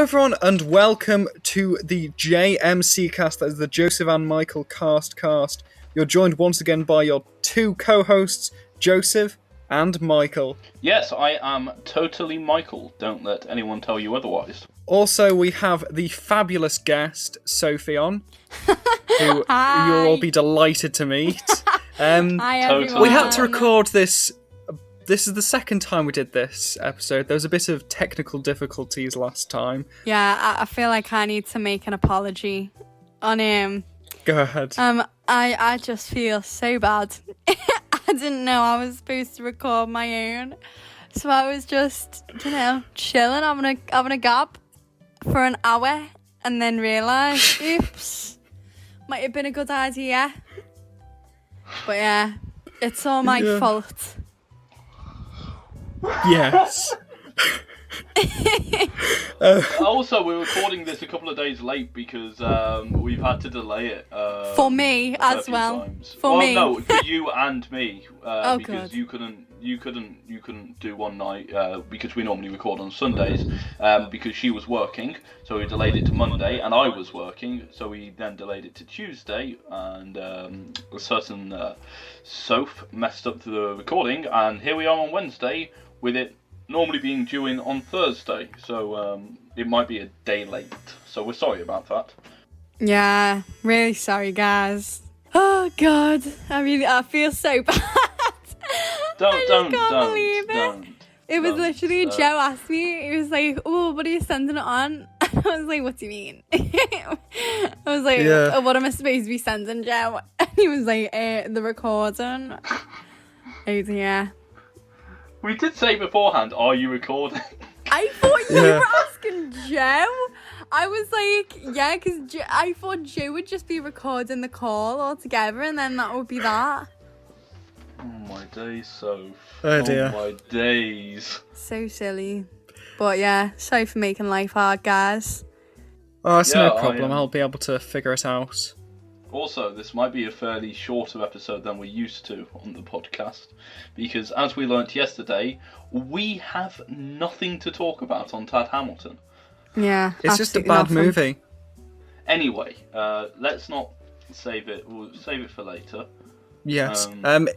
everyone, and welcome to the JMC Cast, that is the Joseph and Michael Cast. You're joined once again by your two co-hosts, Joseph and Michael. Yes, I am totally Michael. Don't let anyone tell you otherwise. Also, we have the fabulous guest, Sophie, on, who you'll all be delighted to meet. Hi, everyone. We had to record this. This is the second time we did this episode. There was a bit of technical difficulties last time. Yeah, I feel like I need to make an apology on him. Go ahead. I just feel so bad. I didn't know I was supposed to record my own, so I was just, chilling, having a gab for an hour, and then realised, oops, might have been a good idea. But yeah, it's all my fault. Yes. Also, we're recording this a couple of days late because we've had to delay it. For me as well. Times. For me. No, for you and me. Because God. you couldn't do one night because we normally record on Sundays. Because she was working, so we delayed it to Monday, and I was working, so we then delayed it to Tuesday. And a certain Sof messed up the recording, and here we are on Wednesday with it normally being due in on Thursday, so it might be a day late. So we're sorry about that. Yeah, really sorry, guys. Oh God, I feel so bad. Don't believe it. It was literally Joe asked me. He was like, "Oh, what are you sending it on?" And I was like, "What do you mean?" I was like, "What am I supposed to be sending, Joe?" And he was like, "The recording." Oh dear. We did say beforehand, are you recording? I thought you were asking Joe. I was like, yeah, because I thought Joe would just be recording the call altogether, and then that would be that. Oh my days, Soph. Oh dear. Oh my days. So silly. But yeah, sorry for making life hard, guys. Oh, that's no problem. I'll be able to figure it out. Also, this might be a fairly shorter episode than we're used to on the podcast, because as we learnt yesterday, we have nothing to talk about on Tad Hamilton. Yeah, it's just a bad movie. Anyway, let's not save it. We'll save it for later. Yes.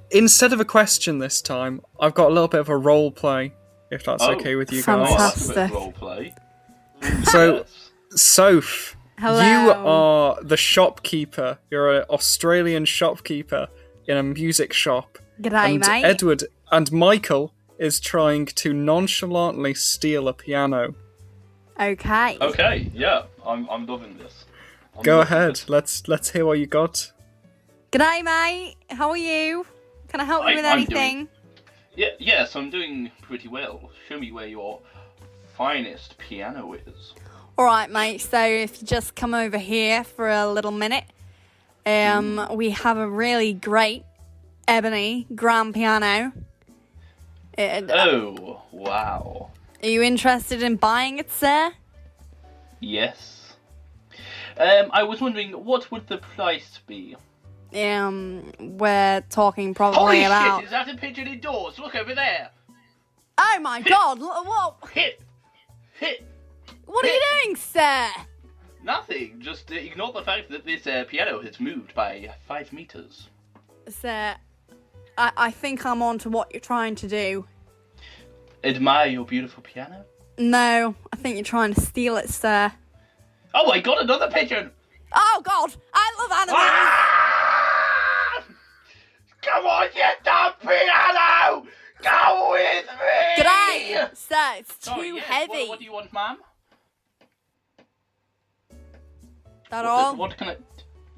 Instead of a question this time, I've got a little bit of a role play, if that's okay with you guys. Fantastic. A bit of role play. So, Soph. Hello. You are the shopkeeper. You're an Australian shopkeeper in a music shop. G'day, and mate. Edward and Michael is trying to nonchalantly steal a piano. Okay. Okay, yeah, I'm loving this. Go ahead. Let's hear what you got. G'day, mate. How are you? Can I help you with anything? Yes, I'm doing pretty well. Show me where your finest piano is. Alright, mate, so if you just come over here for a little minute, we have a really great ebony grand piano. Oh, wow. Are you interested in buying it, sir? Yes. I was wondering, what would the price be? We're talking probably Holy about... shit, is that a pigeon indoors? Look over there! Oh my God, what? Hit! What are you doing, sir? Nothing. Just ignore the fact that this piano has moved by 5 meters. Sir, I think I'm on to what you're trying to do. Admire your beautiful piano? No, I think you're trying to steal it, sir. Oh, I got another pigeon! Oh God, I love animals! Ah! Come on, get that piano! Go with me! G'day, sir, it's too Sorry, yes. heavy. What do you want, ma'am? That all? What can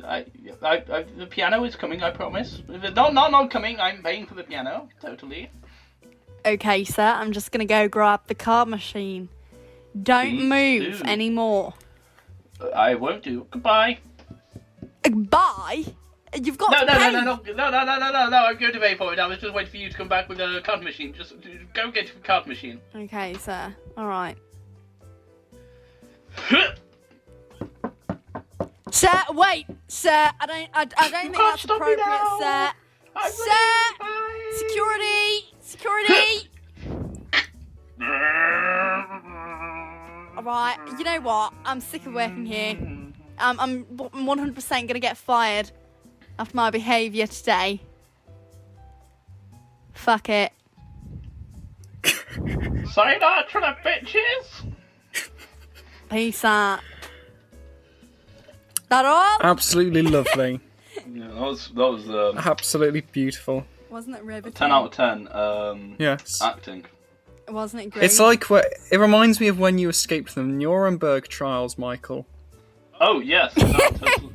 I... the piano is coming, I promise. Not coming. I'm paying for the piano. Totally. Okay, sir. I'm just gonna go grab the card machine. Don't Please move do. anymore. I won't do. Goodbye. Bye. You've got No. to pay. No. I'm going to pay for it. I was just waiting for you to come back with a card machine. Just go get the card machine. Okay, sir. All right. Sir, wait, sir. I don't think that's appropriate, sir. Sir, security. All right, you know what? I'm sick of working here. I'm 100% going to get fired after my behaviour today. Fuck it. Sayonara to the bitches! Peace out. That all? Absolutely lovely. Yeah, that was Absolutely beautiful. Wasn't it riveting? 10 out of 10 Yes. acting. Wasn't it great? It's like it reminds me of when you escaped the Nuremberg trials, Michael. Oh, yes. That totally...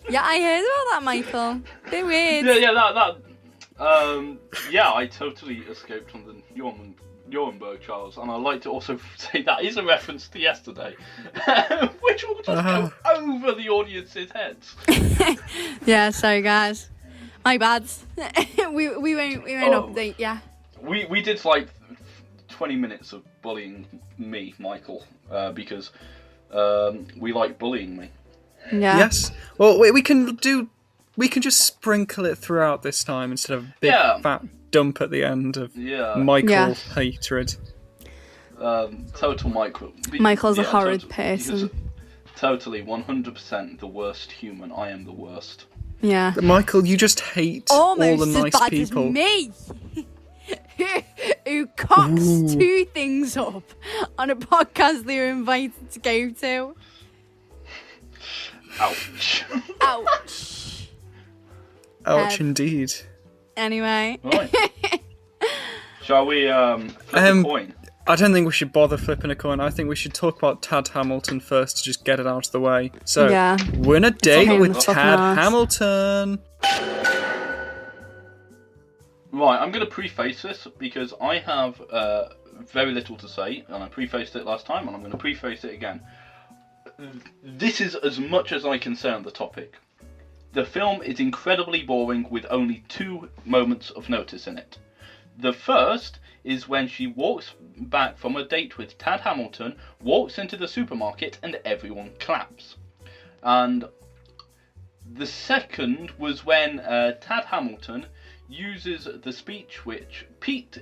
Yeah, I heard about that, Michael. Bit weird. Yeah, I totally escaped from the Nuremberg trials, and I'd like to also say that is a reference to yesterday, which will just go over the audience's heads. Yeah, sorry guys. My bad. we won't update, yeah. We did like 20 minutes of bullying me, Michael, because we like bullying me. Yeah. Yes. Well, we can just sprinkle it throughout this time instead of a big fat dump at the end of Michael hatred. Total Michael. Michael's a horrid person. Totally, 100% the worst human. I am the worst. Yeah. Michael, you just hate almost all the nice as bad people. As me. Who cocks two things up on a podcast they were invited to go to. Ouch. Ouch. Ouch, indeed. Anyway. Right. Shall we flip a coin? I don't think we should bother flipping a coin. I think we should talk about Tad Hamilton first to just get it out of the way. So, win a date with Tad Hamilton. Right, I'm going to preface this because I have very little to say, and I prefaced it last time, and I'm going to preface it again. This is as much as I can say on the topic. The film is incredibly boring with only 2 moments of notice in it. The first is when she walks back from a date with Tad Hamilton, walks into the supermarket, and everyone claps. And the second was when Tad Hamilton uses the speech which Pete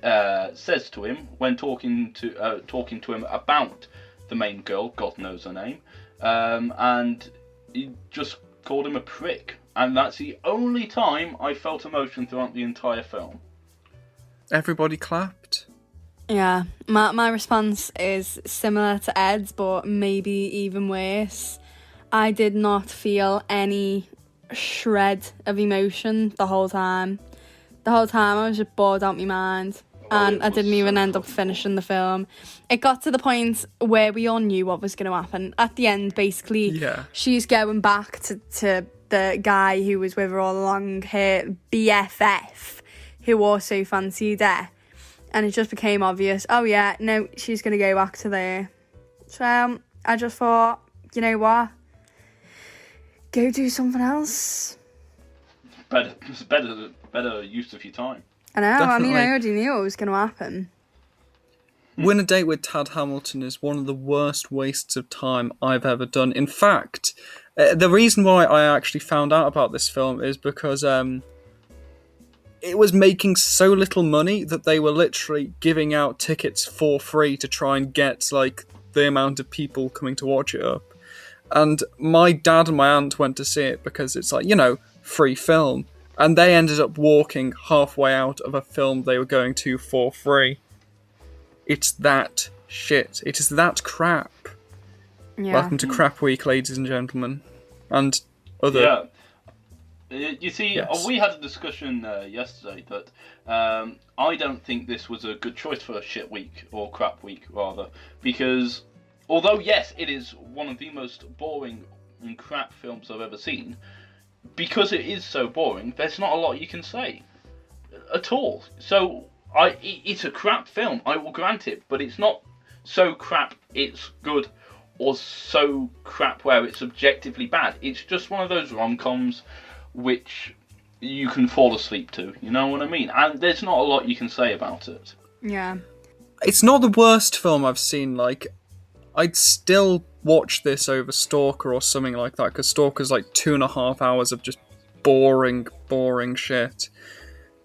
says to him when talking to him about the main girl, God knows her name, and he just called him a prick. And that's the only time I felt emotion throughout the entire film. Everybody clapped. Yeah, my response is similar to Ed's, but maybe even worse. I did not feel any shred of emotion the whole time. The whole time I was just bored out my mind, and I didn't even end up finishing the film. It got to the point where we all knew what was going to happen. At the end, basically, she's going back to the guy who was with her all along, her BFF, who also fancied her. And it just became obvious, oh yeah, no, she's going to go back to there. So I just thought, you know what? Go do something else. Better use of your time. I know, Definitely. I mean, I already knew what was going to happen. Win a date with Tad Hamilton is one of the worst wastes of time I've ever done. In fact, the reason why I actually found out about this film is because it was making so little money that they were literally giving out tickets for free to try and get like the amount of people coming to watch it up. And my dad and my aunt went to see it because it's like, you know, free film. And they ended up walking halfway out of a film they were going to for free. It's that shit. It is that crap. Yeah. Welcome to Crap Week, ladies and gentlemen. And other... Yeah. You see, we had a discussion yesterday that I don't think this was a good choice for a shit week, or crap week, rather. Because, although, yes, it is one of the most boring and crap films I've ever seen, because it is so boring, there's not a lot you can say at all. So, it's a crap film, I will grant it, but it's not so crap it's good, or so crap where it's objectively bad. It's just one of those rom-coms which you can fall asleep to, you know what I mean? And there's not a lot you can say about it. Yeah. It's not the worst film I've seen, like, I'd still watch this over Stalker or something like that, because Stalker's like 2.5 hours of just boring shit.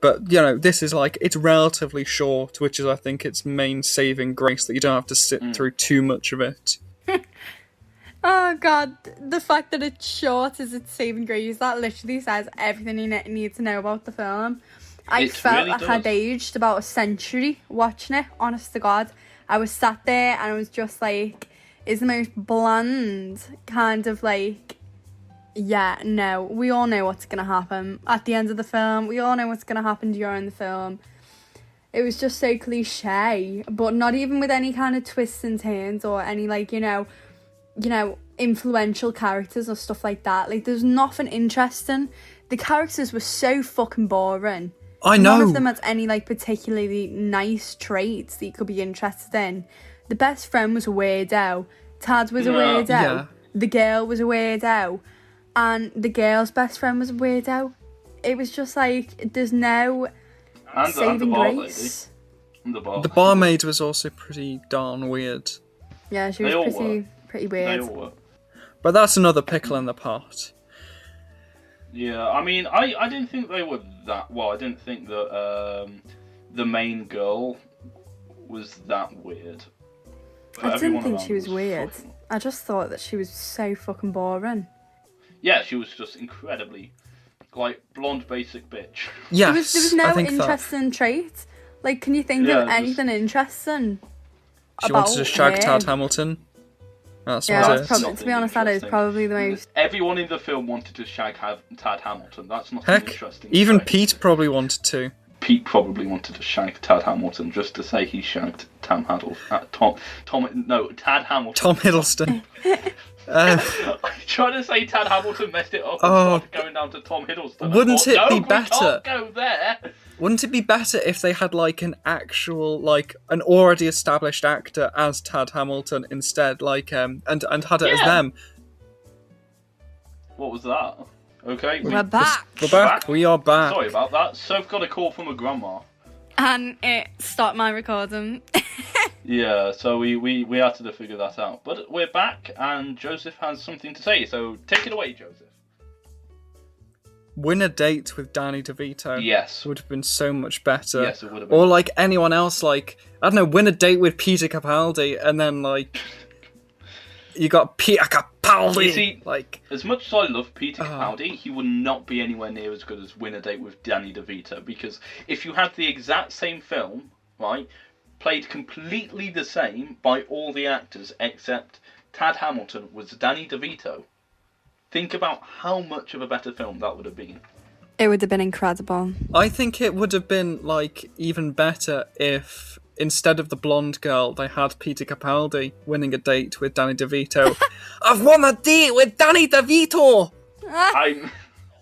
But, this is it's relatively short, which is, I think, its main saving grace, that you don't have to sit through too much of it. Oh god, the fact that it's short is its saving grace. That literally says everything you need to know about the film. I felt really like I'd aged about a century watching it, honest to God. I was sat there and I was just like, it's the most bland kind of yeah, no, we all know what's going to happen at the end of the film. We all know what's going to happen during the film. It was just so cliche, but not even with any kind of twists and turns or any influential characters or stuff like that. There's nothing interesting. The characters were so fucking boring. I know. None of them had any particularly nice traits that you could be interested in. The best friend was a weirdo. Tad was a weirdo. Yeah. The girl was a weirdo. And the girl's best friend was a weirdo. It was just there's no saving grace. The barmaid was also pretty darn weird. Yeah, she was pretty weird. They all were. But that's another pickle in the pot. Yeah, I mean, I didn't think they were that... Well, I didn't think that the main girl was that weird. But I didn't everyone think around she was weird. fucking- I just thought that she was so fucking boring. Yeah, she was just incredibly, blonde basic bitch. Yes, There was I no think interesting trait. Can you think of anything interesting she about wanted to shag her? Tad Hamilton. That's Yeah, what that's it is. probably, to be honest, that is probably the most... Everyone in the film wanted to shag Tad Hamilton. That's not Heck, interesting. even trait. Pete probably wanted to. Pete probably wanted to shag Tad Hamilton just to say he shagged Tad Hamilton. Tom Hiddleston. I'm trying to say Tad Hamilton messed it up and started going down to Tom Hiddleston. Wouldn't it be better? We can't go there. Wouldn't it be better if they had an actual an already established actor as Tad Hamilton instead, and had it as them? What was that? Okay, We're back. We're back. We are back. Sorry about that. Soph got a call from a grandma. And it stopped my recording. Yeah, so we had to figure that out. But we're back, and Joseph has something to say, so take it away, Joseph. Win a Date with Danny DeVito. Yes. Would have been so much better. Yes, it would have been. Or anyone else, I don't know, Win a Date with Peter Capaldi, and then you got Peter Capaldi. You see, as much as I love Peter Capaldi, he would not be anywhere near as good as Win a Date with Danny DeVito, because if you had the exact same film, right, played completely the same by all the actors except Tad Hamilton was Danny DeVito, think about how much of a better film that would have been. It would have been incredible. I think it would have been even better if instead of the blonde girl they had Peter Capaldi winning a date with Danny DeVito. I've won a date with Danny DeVito.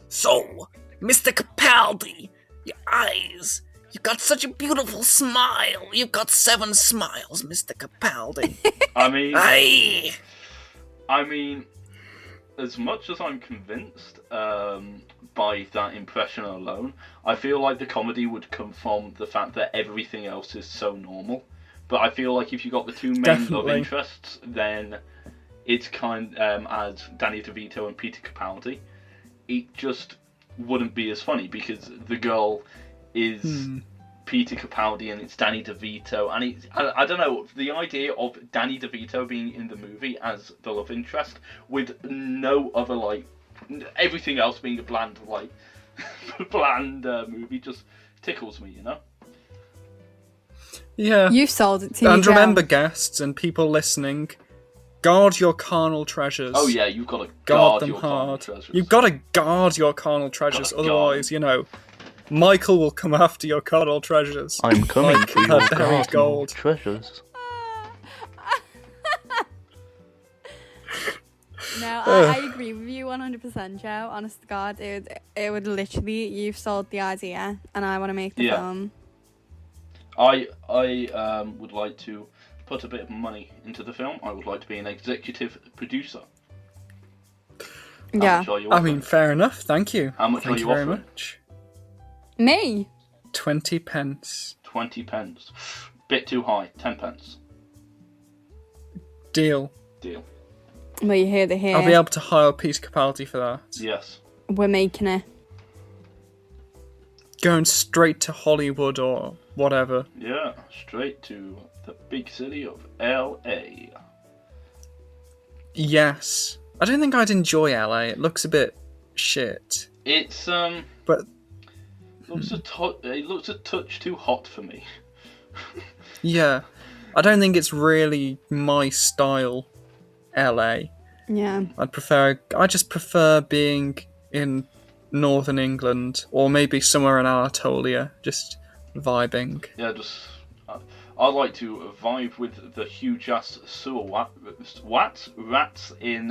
So, Mr. Capaldi, your eyes. You've got such a beautiful smile. You've got 7 smiles, Mr. Capaldi. I mean, as much as I'm convinced by that impression alone, I feel like the comedy would come from the fact that everything else is so normal. But I feel like if you got the two main love interests, then it's as Danny DeVito and Peter Capaldi, it just wouldn't be as funny because the girl is Peter Capaldi and it's Danny DeVito, and I don't know, the idea of Danny DeVito being in the movie as the love interest with no other everything else being a bland movie just tickles me, Yeah. You sold it to me. And remember, guests and people listening, guard your carnal treasures. Oh yeah, you've got to guard them your hard. carnal treasures. You've got to guard your carnal treasures, otherwise, Michael will come after your carnal treasures. I'm coming for your buried carnal gold. treasures. No, I agree with you 100%, Joe. Honest to God, it would literally, you've sold the idea, and I want to make the film. I would like to put a bit of money into the film. I would like to be an executive producer. Yeah. I mean, fair enough. Thank you. How much Thank are you very offering? much. Me? 20 pence. 20 pence. Bit too high. 10 pence. Deal. Well, you hear the here. I'll be able to hire Peter Capaldi for that. Yes. We're making it. going straight to Hollywood or whatever. Yeah, straight to the big city of LA. Yes. I don't think I'd enjoy LA. It looks a bit shit. It's But it looks a touch too hot for me. yeah, I don't think it's really my style, LA. Yeah. I just prefer being in northern England or maybe somewhere in Anatolia, just vibing. Yeah, I like to vibe with the huge ass sewer rats in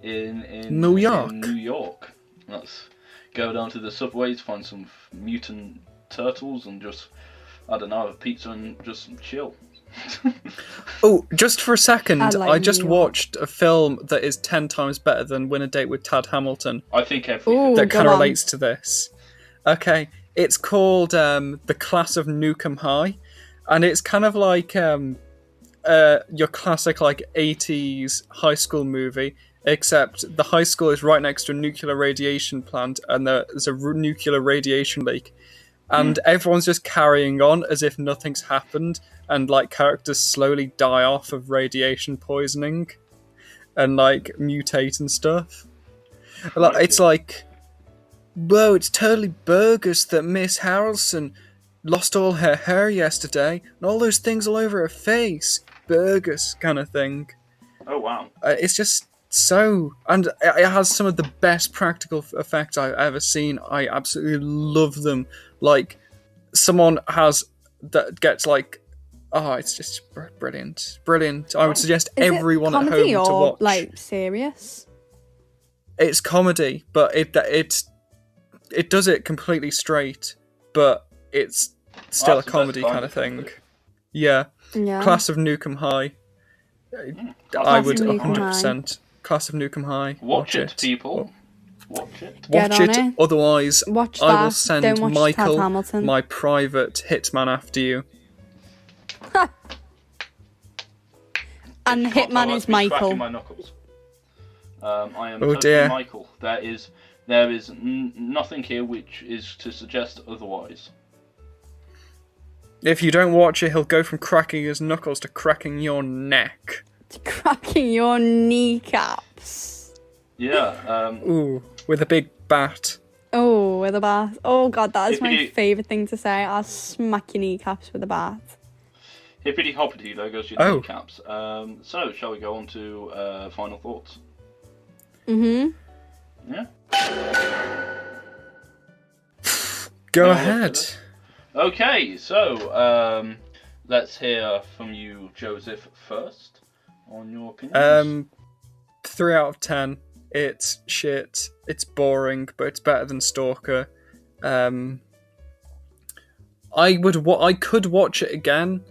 New York. In New York. Let's go down to the subways, find some mutant turtles, and just have a pizza and just chill. Oh, just for a second, I just New York. watched a film that is 10 times better than Win a Date with Tad Hamilton. I think Ooh. everything. That go kind of on. relates to this. Okay, it's called The Class of Nukem High, and it's kind of like your classic like 80s high school movie, except the high school is right next to a nuclear radiation plant, and there's a nuclear radiation leak, and everyone's just carrying on as if nothing's happened, and like characters slowly die off of radiation poisoning and like mutate and stuff. Like, it's like, whoa, it's totally bogus that Miss Harrelson lost all her hair yesterday and all those things all over her face. Bogus kind of thing. Oh wow. It's just so... And it has some of the best practical effects I've ever seen. I absolutely love them. Like, someone that gets like... Oh, it's just brilliant. Brilliant. I would suggest Is everyone it at comedy home to or, watch. like, serious? It's comedy, but it does it completely straight, but it's still That's a the comedy best kind of kind thing. of Yeah. Yeah. Class of Nukem High. I Class would of Nukem 100%. Class of Nukem High. Watch it, people. Watch it. Get Watch on it. it. Otherwise, Watch I will that. send Don't watch Tad Michael, Hamilton. my private hitman, after you. And Hitman is Michael. My knuckles. I am Oh, totally dear. Michael. There is nothing here which is to suggest otherwise. If you don't watch it, he'll go from cracking his knuckles to cracking your neck. Cracking your kneecaps. Yeah. Ooh, with a big bat. Oh, with a bat. Oh god, that is my Hippity- favourite thing to say. I'll smack your kneecaps with a bat. Hippity hoppity, there goes your Oh. kneecaps. So, shall we go on to final thoughts? Mm-hmm. Yeah? Go No, ahead. Okay, so, let's hear from you, Joseph, first, on your opinions. 3 out of 10. It's shit. It's boring, but it's better than Stalker. I could watch it again,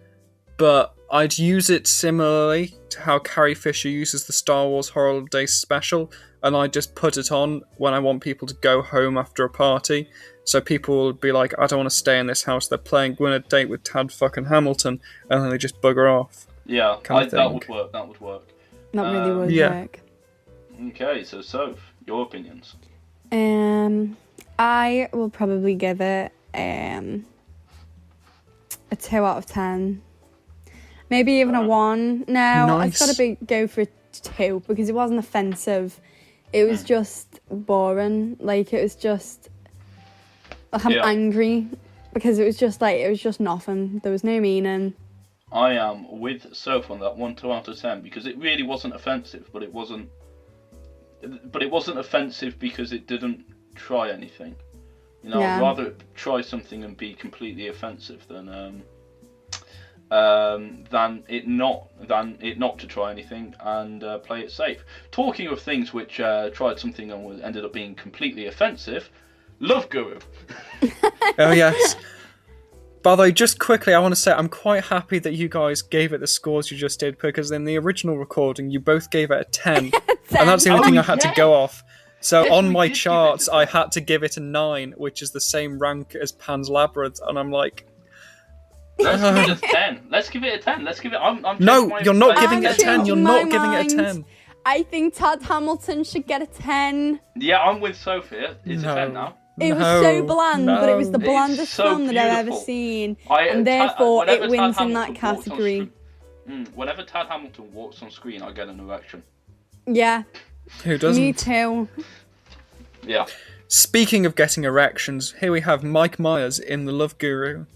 but I'd use it similarly to how Carrie Fisher uses the Star Wars Holiday Special, and I just put it on when I want people to go home after a party. So people will be like, I don't want to stay in this house. They're playing Win a Date with Tad fucking Hamilton, and then they just bugger off. Yeah, kind of that thing. would work, that would work. That really would yeah. work. Okay, so Soph, your opinions. I will probably give it a 2 out of 10. Maybe even a 1. No, Nice. I've got to go for a 2 because it wasn't offensive. It was just boring. Like, it was just... Like, I'm Yeah. angry because it was just nothing. There was no meaning. I am with Soph on that 1 2 out of 10 because it really wasn't offensive, but it wasn't offensive because it didn't try anything. You know, Yeah. I'd rather it try something and be completely offensive than it not to try anything and play it safe. Talking of things which tried something and ended up being completely offensive, Love Guru. Oh, yes. By the way, just quickly, I want to say I'm quite happy that you guys gave it the scores you just did, because in the original recording, you both gave it a 10. And that's the only thing I had to go off. So Yes, on we my did give it charts, a I 10. had to give it a 9, which is the same rank as Pan's Labyrinth, and I'm like... Let's give it a 10. Let's give it a 10. Let's give it. I'm No, changing my you're not opinion. giving it a I'm 10. You're changing not my giving it a mind. 10. I think Tad Hamilton should get a 10. Yeah, I'm with Sophia. It's a 10 now. It was so No, bland, but it was the no. blandest so film that I've ever beautiful. seen, and therefore it wins in that category. Whenever Tad Hamilton walks on screen, I get an erection. Yeah, Who doesn't? me too. Yeah. Speaking of getting erections, here we have Mike Myers in The Love Guru.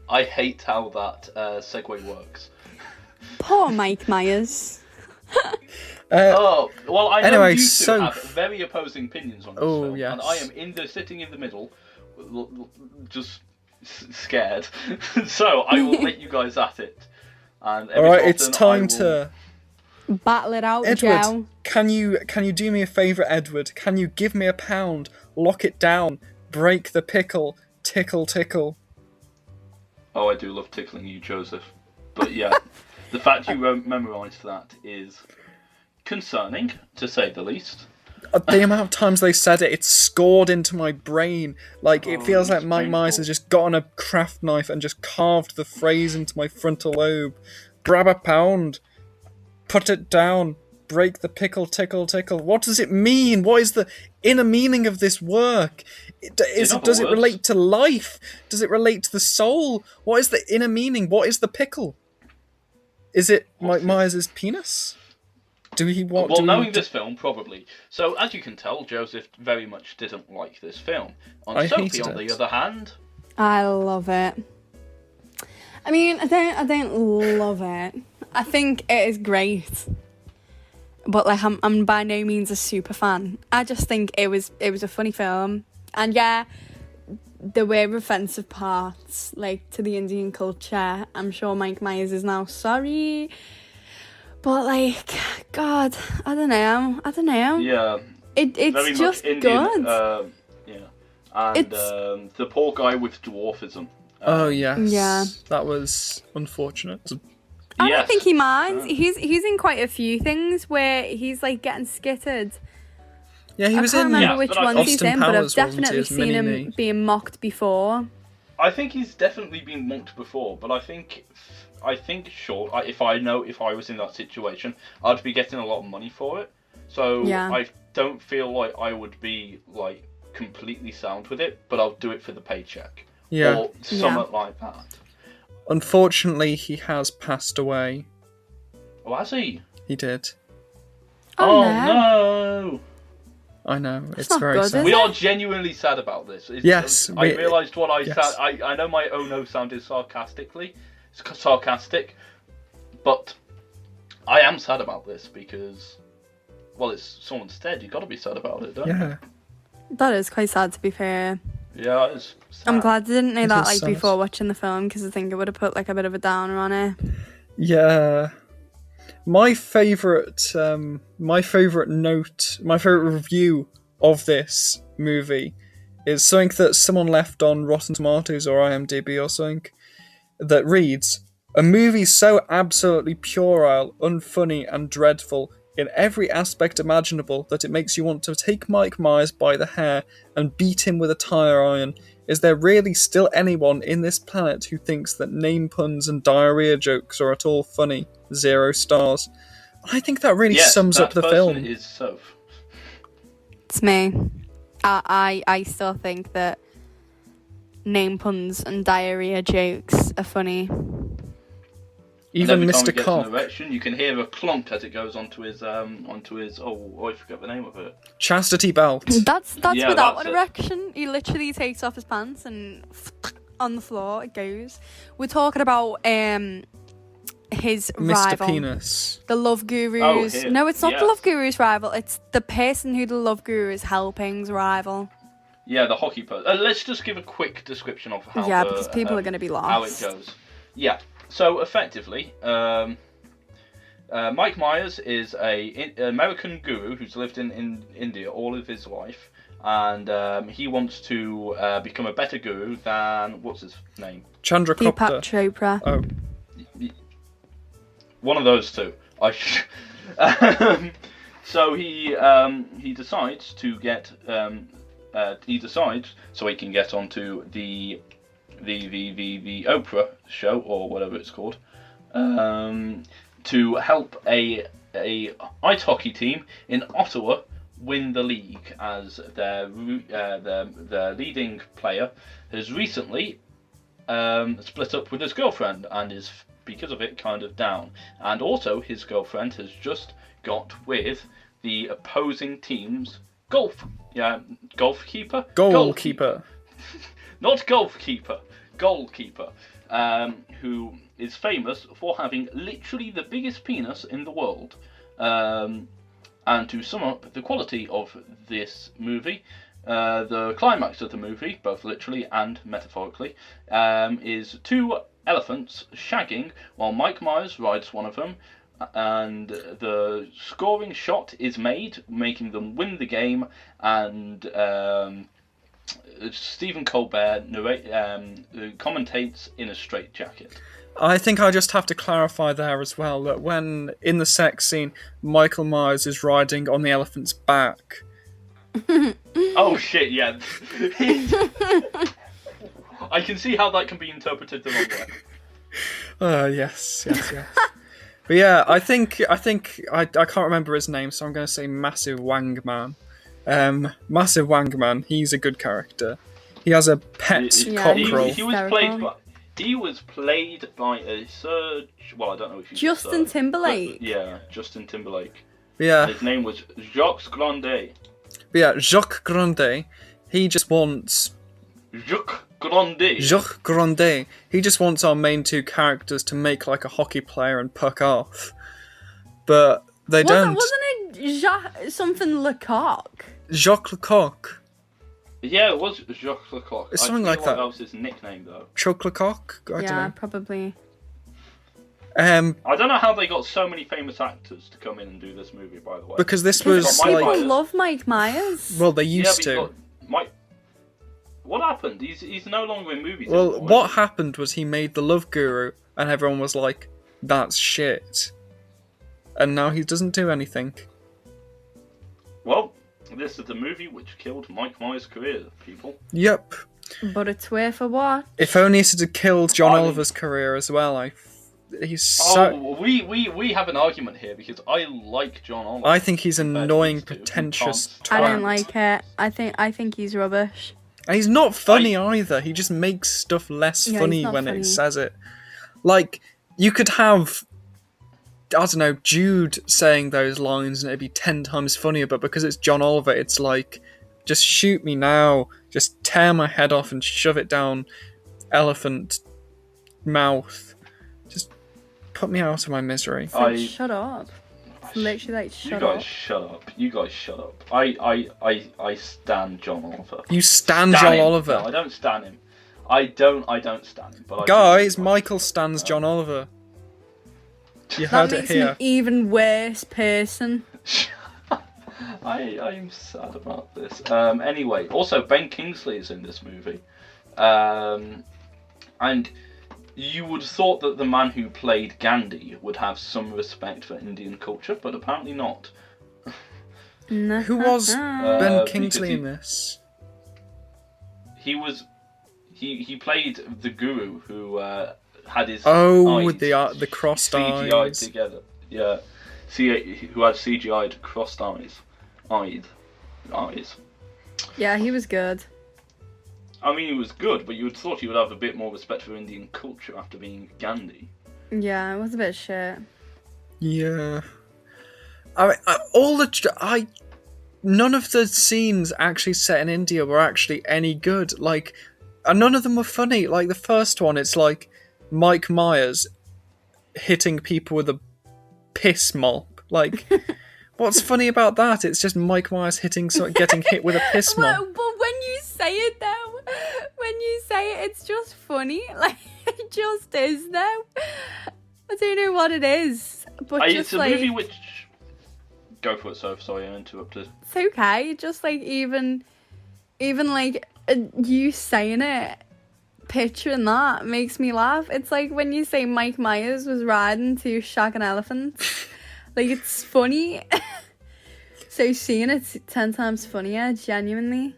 I hate how that segue works. Poor Mike Myers. Well, I know anyway, you two so- have very opposing opinions on this Oh, film, yes. and I am sitting in the middle, just scared. So I will let you guys at it. And every Alright, so it's often time I will- to... Battle it out, Edward, Joe. can you do me a favour, Edward? Can you give me a pound, lock it down, break the pickle, tickle, tickle? Oh, I do love tickling you, Joseph. But yeah, the fact you memorised that is concerning, to say the least. The amount of times they said it, it's scored into my brain. Like, it feels like it's Mike Myers painful. has just gotten a craft knife and just carved the phrase into my frontal lobe. Grab a pound, put it down, break the pickle, tickle, tickle. What does it mean? What is the inner meaning of this work? Does it words? relate to life? Does it relate to the soul? What is the inner meaning? What is the pickle? Is it Mike Myers' penis? Do he want? Well, do we- knowing this film, probably. So, as you can tell, Joseph very much didn't like this film. I Sophie, hated on it. the other hand, I love it. I mean, I don't love it. I think it is great, but like I'm by no means a super fan. I just think it was a funny film, and yeah, there were offensive parts like to the Indian culture. I'm sure Mike Myers is now sorry, but like, God, I don't know. yeah, It's very just much Indian. good. Yeah, and It's- the poor guy with dwarfism. Oh yes. Yeah. That was unfortunate. I Yes. don't think he minds. Yeah. He's in quite a few things where he's like getting skittered. Yeah, he I was can't in. remember Yeah, which but I- ones he's Austin in, but I've Powers, wasn't definitely his seen him mini-me? being mocked before. I think he's definitely been mocked before, but I think sure, if I was in that situation, I'd be getting a lot of money for it. So Yeah. I don't feel like I would be like completely sound with it, but I'll do it for the paycheck. Yeah. Or something like that. Unfortunately, he has passed away. Oh, has he? He did. Oh, no! I know. It's not very good, sad. is We it? are genuinely sad about this. Yes, I we- realised what I yes. said. I know my oh no sounded sarcastic, but I am sad about this because, well, it's someone's dead. You've got to be sad about it, don't you? Yeah. That is quite sad, to be fair. Yeah, it's sad. I'm glad I didn't know It that is like sad. before watching the film, because I think it would have put like a bit of a downer on it. Yeah. My favourite review of this movie is something that someone left on Rotten Tomatoes or IMDb or something that reads, "A movie so absolutely puerile, unfunny and dreadful in every aspect imaginable that it makes you want to take Mike Myers by the hair and beat him with a tire iron. Is there really still anyone in this planet who thinks that name puns and diarrhea jokes are at all funny? 0 stars." I think that really Yes, sums that up the person film. is Soph. It's me. I still think that name puns and diarrhea jokes are funny. Even and every time Mr. he gets Cock. an erection, you can hear a clunk as it goes onto his I forgot the name of it. Chastity belt. That's Yeah, without that's an it. erection. He literally takes off his pants and on the floor it goes. We're talking about his Mr. rival, Penis. the Love Guru's. here. No, it's not Yes. the Love Guru's rival. It's the person who the Love Guru is helping's rival. Yeah, the hockey person. Let's just give a quick description of how Yeah, because people are going to be lost. how it goes. Yeah. So effectively, Mike Myers is an American guru who's lived in India all of his life, and he wants to become a better guru than what's his name? Chandra Deepak Copter. Chopra. Oh. One of those two. So he decides to get so he can get onto the Oprah show or whatever it's called, to help a ice hockey team in Ottawa win the league, as their leading player has recently split up with his girlfriend and is, because of it, kind of down. And also, his girlfriend has just got with the opposing team's goalkeeper. Not golfkeeper, goalkeeper, who is famous for having literally the biggest penis in the world. And to sum up the quality of this movie, the climax of the movie, both literally and metaphorically, is two elephants shagging while Mike Myers rides one of them, and the scoring shot is made, making them win the game, and Stephen Colbert commentates in a straitjacket. I think I just have to clarify there as well that when, in the sex scene, Michael Myers is riding on the elephant's back. Oh shit, yeah. I can see how that can be interpreted the wrong way. Yes. But yeah, I think I can't remember his name, so I'm going to say Massive Wang Man. Massive Wang Man, he's a good character. He has a pet cockerel. He was played by a Serge. Well, I don't know if he's Justin Timberlake. Yeah, Justin Timberlake. Yeah. And his name was Jacques Grandet. Yeah, Jacques Grandet. He just wants. Jacques Grandet. Jacques Grandet. He just wants our main two characters to make like a hockey player and puck off, but they don't. Wasn't it something Lecoq? Jacques Lecoq. Yeah, it was Jacques Lecoq. It's something like that. That was his nickname, though. Choc Lecoq? I don't know. Probably. I don't know how they got so many famous actors to come in and do this movie, by the way. Because this was people love Mike Myers. Well, they used to. What happened? He's no longer in movies. Well, anymore, what happened was he made The Love Guru, and everyone was like, "That's shit," and now he doesn't do anything. Well, this is the movie which killed Mike Myers' career, people. Yep. But it's worth a watch. If only it had killed John Oliver's career as well. He's so. We have an argument here because I like John Oliver. I think he's an annoying, pretentious twat. I don't like it. I think he's rubbish. And he's not funny either. He just makes stuff less funny when it says it. Like, you could have, I don't know, Jude saying those lines and it'd be 10 times funnier, but because it's John Oliver, it's like, just shoot me now, just tear my head off and shove it down elephant mouth. Just put me out of my misery. Shut up. It's literally like, shut up. You guys shut up. I stan John Oliver. You stan John Oliver? No, I don't stan him. I don't stan him. But guys, Michael stans John Oliver. You heard it here. That makes him an even worse person. I'm sad about this. Anyway, also Ben Kingsley is in this movie, and you would have thought that the man who played Gandhi would have some respect for Indian culture, but apparently not. Who was Ben Kingsley in this? He played the guru who had his eyes with the crossed CGI'd eyes together. Yeah, who had CGI'd crossed eyes. Yeah, he was good. I mean, he was good, but you would have thought he would have a bit more respect for Indian culture after being Gandhi. Yeah, it was a bit shit. Yeah. None of the scenes actually set in India were actually any good. Like, and none of them were funny. Like, the first one, it's like Mike Myers hitting people with a piss mop. Like, what's funny about that? It's just Mike Myers getting hit with a piss mop. But when you say it, though, it's just funny. Like, it just is, though. I don't know what it is. But it's a movie which... Go for it, Sof. Sorry, I interrupted. It's okay. Just, like, even like, you saying it, picturing that, makes me laugh. It's like when you say Mike Myers was riding to shag an elephant. Like, it's funny. So seeing it's 10 times funnier, genuinely.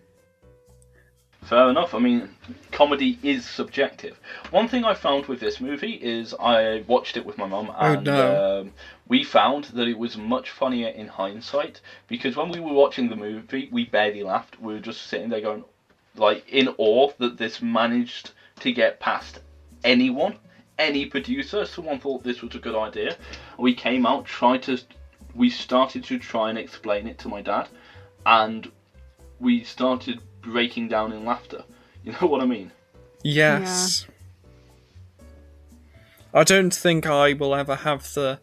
Fair enough. I mean, comedy is subjective. One thing I found with this movie is I watched it with my mum, and we found that it was much funnier in hindsight, because when we were watching the movie, we barely laughed. We were just sitting there going, like, in awe that this managed to get past anyone, any producer. Someone thought this was a good idea. We came out, we started to try and explain it to my dad, and we started breaking down in laughter. You know what I mean? Yes. Yeah. I don't think I will ever have the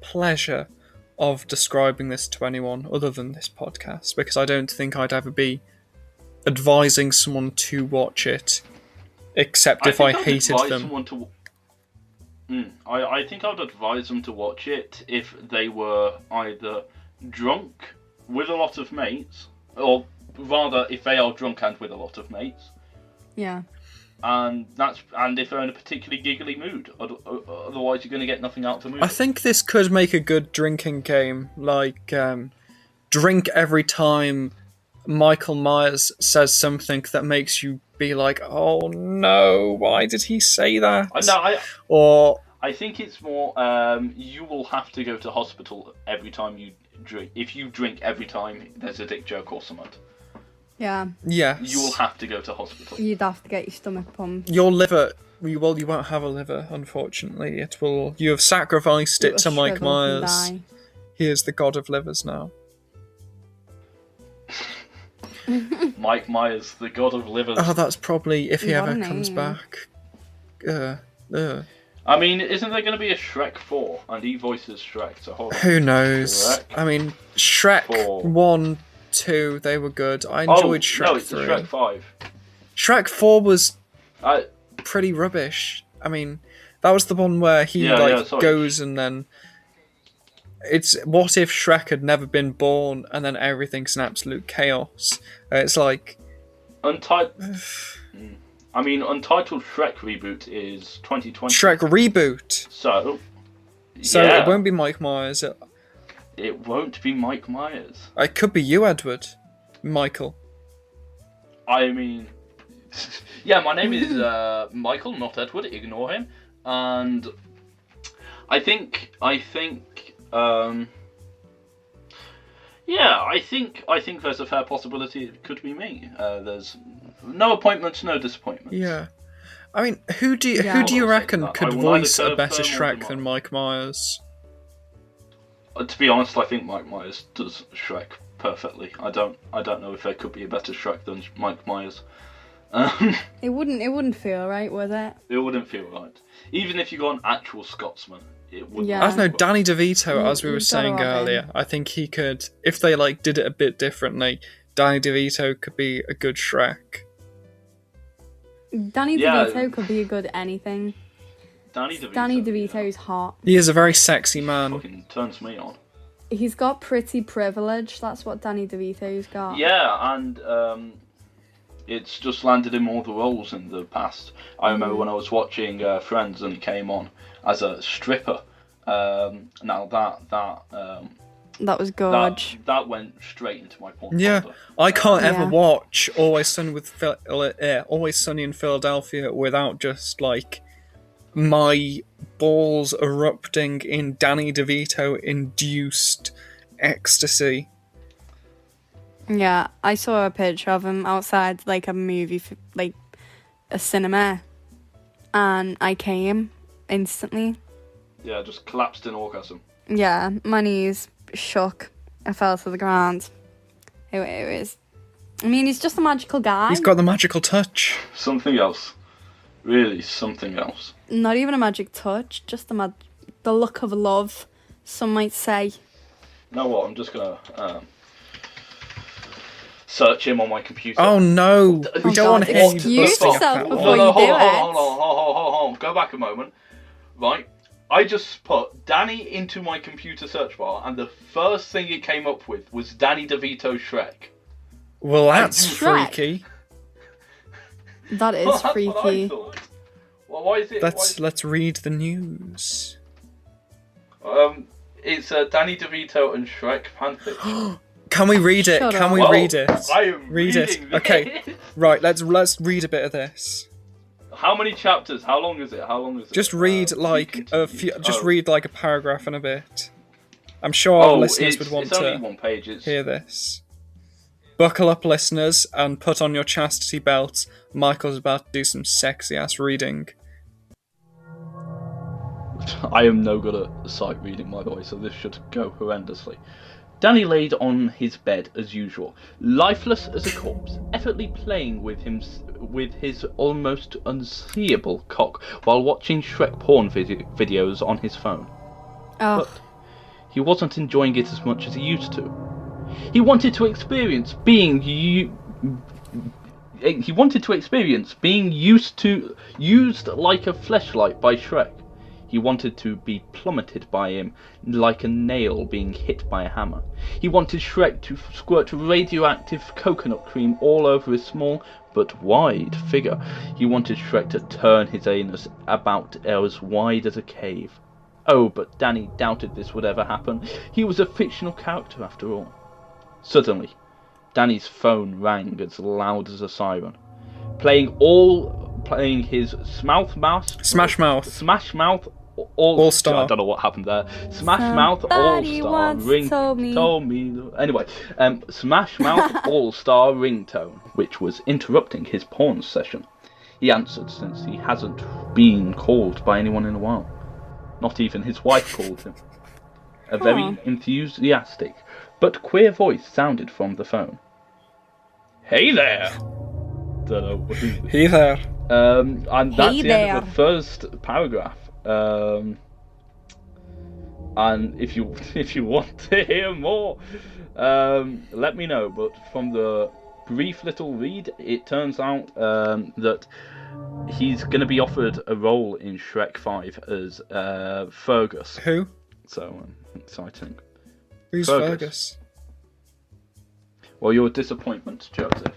pleasure of describing this to anyone other than this podcast, because I don't think I'd ever be advising someone to watch it, except if I hated them. I think I'd advise them to watch it if they were either drunk with a lot of mates, or rather, if they are drunk and with a lot of mates. Yeah. And if they're in a particularly giggly mood. Otherwise, you're going to get nothing out of the movie. I think this could make a good drinking game. Like, drink every time Michael Myers says something that makes you be like, "Oh no, why did he say that?" I think it's more, you will have to go to hospital every time you drink. If you drink every time there's a dick joke or something. Yeah. Yes. You will have to go to hospital. You'd have to get your stomach pumped. Your liver, you won't have a liver, unfortunately. You have sacrificed it to Mike Myers. He is the god of livers now. Mike Myers, the god of livers. Oh, that's probably if he ever comes back. I mean, isn't there going to be a Shrek 4? And he voices Shrek, so hold on. Who knows? I mean, Shrek 1, 2, they were good. I enjoyed Shrek 3. No, it's Shrek 5. Shrek 4 was pretty rubbish. I mean, that was the one where he goes and then... It's what if Shrek had never been born and then everything's an absolute chaos. It's like... Untitled Shrek reboot is 2020. Shrek reboot? So it won't be Mike Myers. It won't be Mike Myers. It could be you, Edward. Michael. I mean... yeah, my name is Michael, not Edward. Ignore him. And I think there's a fair possibility it could be me. There's no appointments, no disappointments. Yeah. I mean, who do you reckon could voice a better Shrek than Mike Myers? To be honest, I think Mike Myers does Shrek perfectly. I don't know if there could be a better Shrek than Mike Myers. It wouldn't feel right, would it? It wouldn't feel right. Even if you got an actual Scotsman, it wouldn't. Yeah. I don't know, Danny DeVito, as we were saying earlier, I think he could, if they did it a bit differently, Danny DeVito could be a good Shrek. Danny DeVito could be a good anything. Danny DeVito's hot. He is a very sexy man. Fucking turns me on. He's got pretty privilege. That's what Danny DeVito's got. Yeah, and it's just landed him all the roles in the past. I remember when I was watching Friends and he came on as a stripper. Now that was gorge. That went straight into my porn. Yeah, folder. I can't ever watch Always Sunny in Philadelphia without just my balls erupting in Danny DeVito induced ecstasy. Yeah, I saw a picture of him outside a movie, a cinema, and I came instantly. Yeah, just collapsed in orgasm. Yeah, my knees shook. I fell to the ground. It was... I mean, he's just a magical guy. He's got the magical touch. Something else. Really, something else. Not even a magic touch, just the look of love, some might say. You know what, I'm just going to search him on my computer. Oh no, we don't want to hear you excuse yourself before hold you do on. Go back a moment. Right, I just put Danny into my computer search bar, and the first thing it came up with was Danny DeVito Shrek. Well, that's freaky. That is That's freaky. what I thought. Well, why is it? Let's read the news. It's Danny DeVito and Shrek fanfiction. Can we read it? Shut Can up. we Well, read it? I am Read reading it. Okay. this. Right, let's read a bit of this. How many chapters? How long is it? Just read read read like a paragraph and a bit. I'm sure our listeners would want it's only to one page. hear this. Buckle up, listeners, and put on your chastity belts. Michael's about to do some sexy ass reading. I am no good at sight reading, by the way, so this should go horrendously. Danny laid on his bed as usual, lifeless as a corpse, effortlessly playing with his almost unseeable cock while watching Shrek porn videos on his phone. Oh. But he wasn't enjoying it as much as he used to. He wanted to experience being used like a fleshlight by Shrek. He wanted to be plummeted by him like a nail being hit by a hammer. He wanted Shrek to squirt radioactive coconut cream all over his small but wide figure. He wanted Shrek to turn his anus about as wide as a cave. Oh, but Danny doubted this would ever happen. He was a fictional character after all. Suddenly, Danny's phone rang as loud as a siren, playing his Smash Mouth All Star. I don't know what happened there. Smash Mouth All Star ringtone. Anyway, Smash Mouth All Star ringtone, which was interrupting his porn session. He answered since he hasn't been called by anyone in a while. Not even his wife called him. A very enthusiastic but queer voice sounded from the phone. Hey there! Don't know who this is. Hey there. And that's the end of the first paragraph. And if you want to hear more, let me know. But from the brief little read, it turns out that he's going to be offered a role in Shrek 5 as Fergus. Who? So exciting. Who's Fergus? Well, your disappointment, Joseph.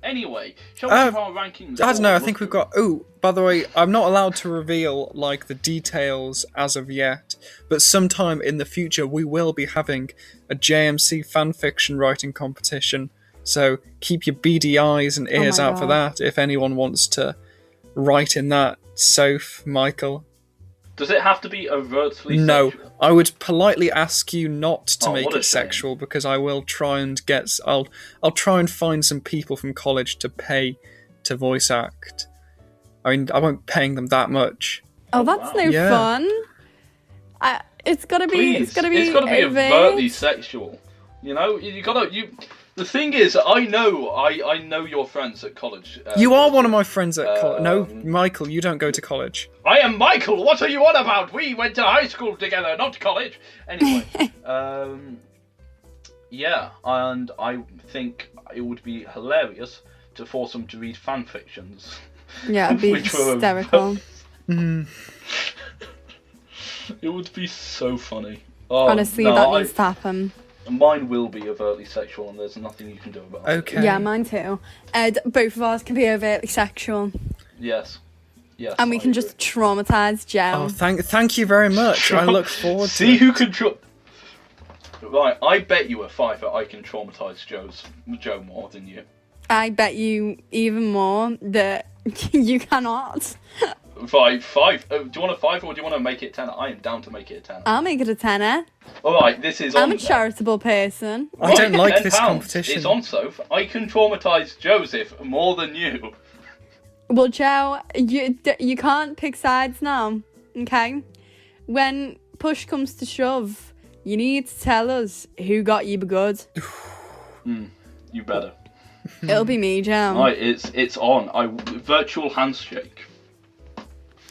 Anyway, shall we have our rankings? I don't know, I think we've got... Oh, by the way, I'm not allowed to reveal, like, the details as of yet, but sometime in the future we will be having a JMC fanfiction writing competition, so keep your beady eyes and ears out for that if anyone wants to write in that. Sof, Michael... Does it have to be overtly No, sexual? I would politely ask you not to make what a it sexual because I will try and I'll try and find some people from college to pay to voice act. I mean, I won't paying them that much. Oh, that's no fun. It's gotta be. Please, it's gotta be overtly sexual. You know, The thing is, I know your friends at college. You are one of my friends at college. No, Michael, you don't go to college. I am Michael. What are you on about? We went to high school together, not college. Anyway, yeah, and I think it would be hilarious to force them to read fan fictions. Yeah, it'd be hysterical. It would be so funny. Oh, honestly, that needs to happen. Mine will be overtly sexual, and there's nothing you can do about it. Okay. Yeah, mine too. Both of ours can be overtly sexual. Yes. Yes. And we can just traumatise Joe. Oh, thank you very much. I look forward to See who can Right, I bet you a fiver I can traumatise Joe more than you. I bet you even more that you cannot. Five. Do you want a 5 or do you want to make it 10? I am down to make it a 10. I'll make it a tenner. Alright, this is I'm a charitable person. I don't like this £10. competition. It's on Sof. I can traumatise Joseph more than you. Well, Joe, you can't pick sides now, okay? When push comes to shove, you need to tell us who got you good. You better. It'll be me, Joe. Right, it's on. Virtual handshake.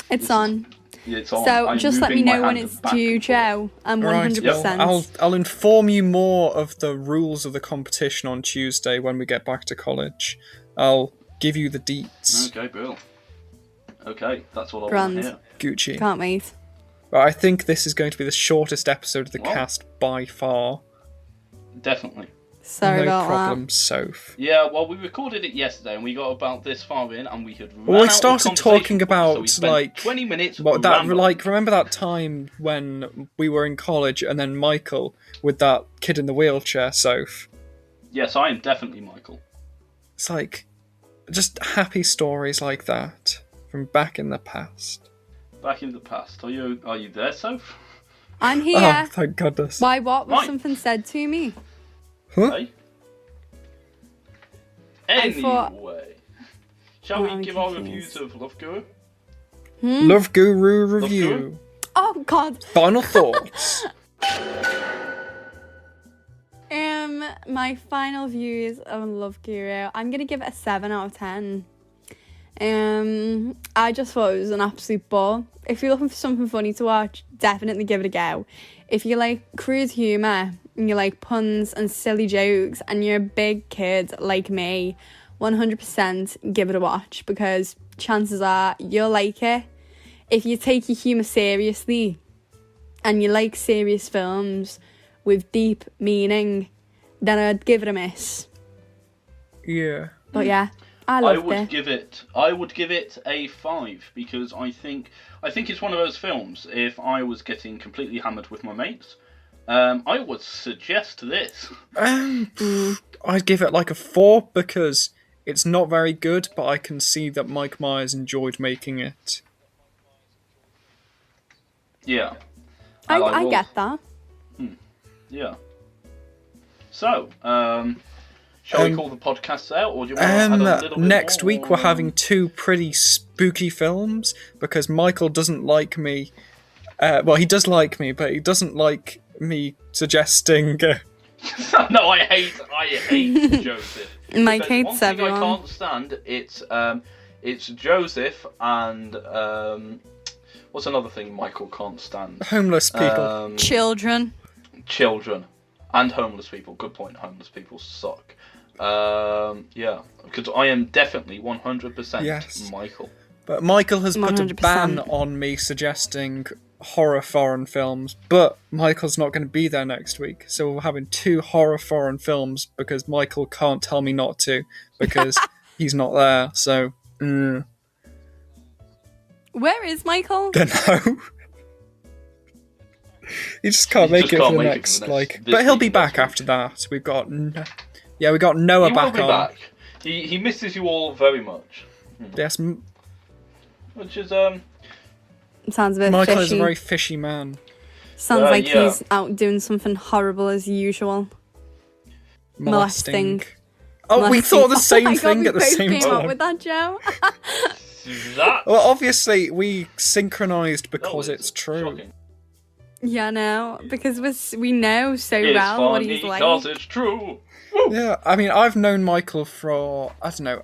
It's on. Yeah, it's on. So I'm just let me moving my know when hand it's back due, and forth. Joe. I'm 100%. Right, I'll inform you more of the rules of the competition on Tuesday when we get back to college. I'll give you the deets. Okay, Bill. Okay, that's what I Grand. want to hear. Gucci. Can't wait. But I think this is going to be the shortest episode of the cast by far. Definitely. Sorry no about problem, Soph. Yeah, well, we recorded it yesterday, and we got about this far in, and we had run Well, we out of started talking conversation, about so we spent like 20 minutes that. rambling. Like, remember that time when we were in college, and then Michael with that kid in the wheelchair, Soph? Yes, I am definitely Michael. It's like just happy stories like that from back in the past. Back in the past. Are you there, Soph? I'm here. Oh, thank goodness. Why, what was Right. something said to me? Huh? Hey? I thought- Anyway, shall I'm we give our confused. reviews of Love Guru? Love Guru review. Guru? Oh, God. Final thoughts. My final views of Love Guru. I'm gonna give it a 7 out of 10. I just thought it was an absolute ball. If you're looking for something funny to watch, definitely give it a go. If you like crude humour and you like puns and silly jokes and you're a big kid like me, 100% give it a watch, because chances are you'll like it. If you take your humour seriously and you like serious films with deep meaning, then I'd give it a miss. Yeah. But yeah, I loved would it. give it a 5, because I think it's one of those films. If I was getting completely hammered with my mates, I would suggest this. I'd give it like a 4 because it's not very good, but I can see that Mike Myers enjoyed making it. Yeah. I will- get that. Yeah. So, shall we call the podcast out, or do you want to add a little bit Next more? week we're having 2 pretty spooky films because Michael doesn't like me. Well, he does like me, but he doesn't like me suggesting. No, I hate Joseph. Mike If there's hates one everyone. thing I can't stand. It's Joseph and what's another thing Michael can't stand? Homeless people. Children. Children and homeless people. Good point. Homeless people suck. Yeah, because I am definitely 100% Yes. Michael. But Michael has put a 100%. ban on me suggesting horror foreign films, but Michael's not going to be there next week, so we're having 2 horror foreign films because Michael can't tell me not to because he's not there. So, Where is Michael? don't know. He just can't He make just it can't for the make it next, for the next- this but he'll week be and next back week. after that. We've got, we got Noah He back will be on. back. He misses you all very much, Yes, which is Sounds a bit Michael fishy. is a very fishy man. Sounds like yeah. he's out doing something horrible as usual. Molesting. Oh, we thought the Oh same my God, thing we at the both same came up time. with that, Joe. that. Well, obviously, we synchronised because That was it's true. shocking. Yeah, no, because we know so It's well what funny he's like. because it's true. Yeah, I mean, I've known Michael for, I don't know,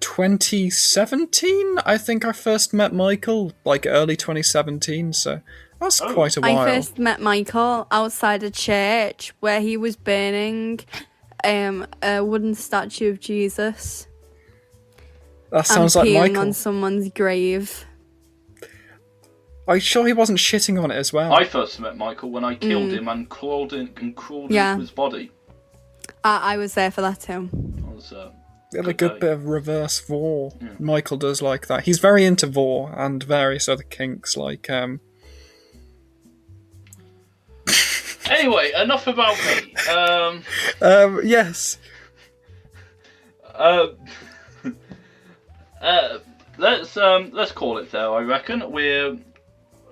2017? I think I first met Michael, like early 2017, so that's quite a while. I first met Michael outside a church where he was burning a wooden statue of Jesus That sounds and like peeing Michael. on someone's grave. Are you sure he wasn't shitting on it as well? I first met Michael when I killed him and crawled Yeah. into his body. I was there for that too. That was, We have a good good day. bit of reverse vor. Michael does like that. He's very into vor and various other kinks, like, Anyway, enough about me. yes. Let's call it there. I reckon we're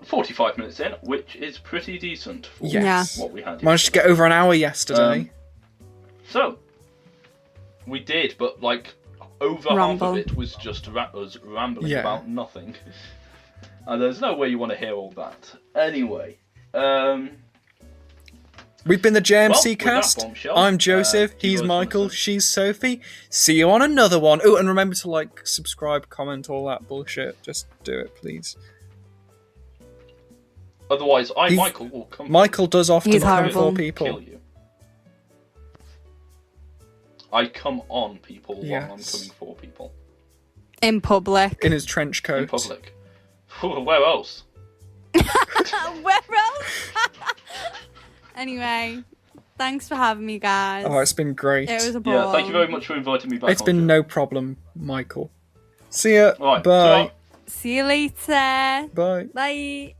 45 minutes in, which is pretty decent for Yes. what we had. Managed to get over an hour yesterday. So we did, but like over half Ramble. of it was just us rambling Yeah. about nothing. And there's no way you want to hear all that. Anyway, We've been the JMC Well, with that Cast. bombshell, I'm Joseph. do you He's guys wanna Michael. say- She's Sophie. See you on another one. Oh, and remember to like, subscribe, comment, all that bullshit. Just do it, please. otherwise, He's- Michael will come. Michael does often He's come horrible. for people. Kill you. I come on people while I'm Yes. coming for people In public. In his trench coat. in public. Where else? Where else? Anyway, Thanks for having me, guys. Oh, it's been great. It was a ball. Yeah, thank you very much for inviting me back. It's been no problem, Michael. See ya. All right, Bye. See you later. Bye. Bye.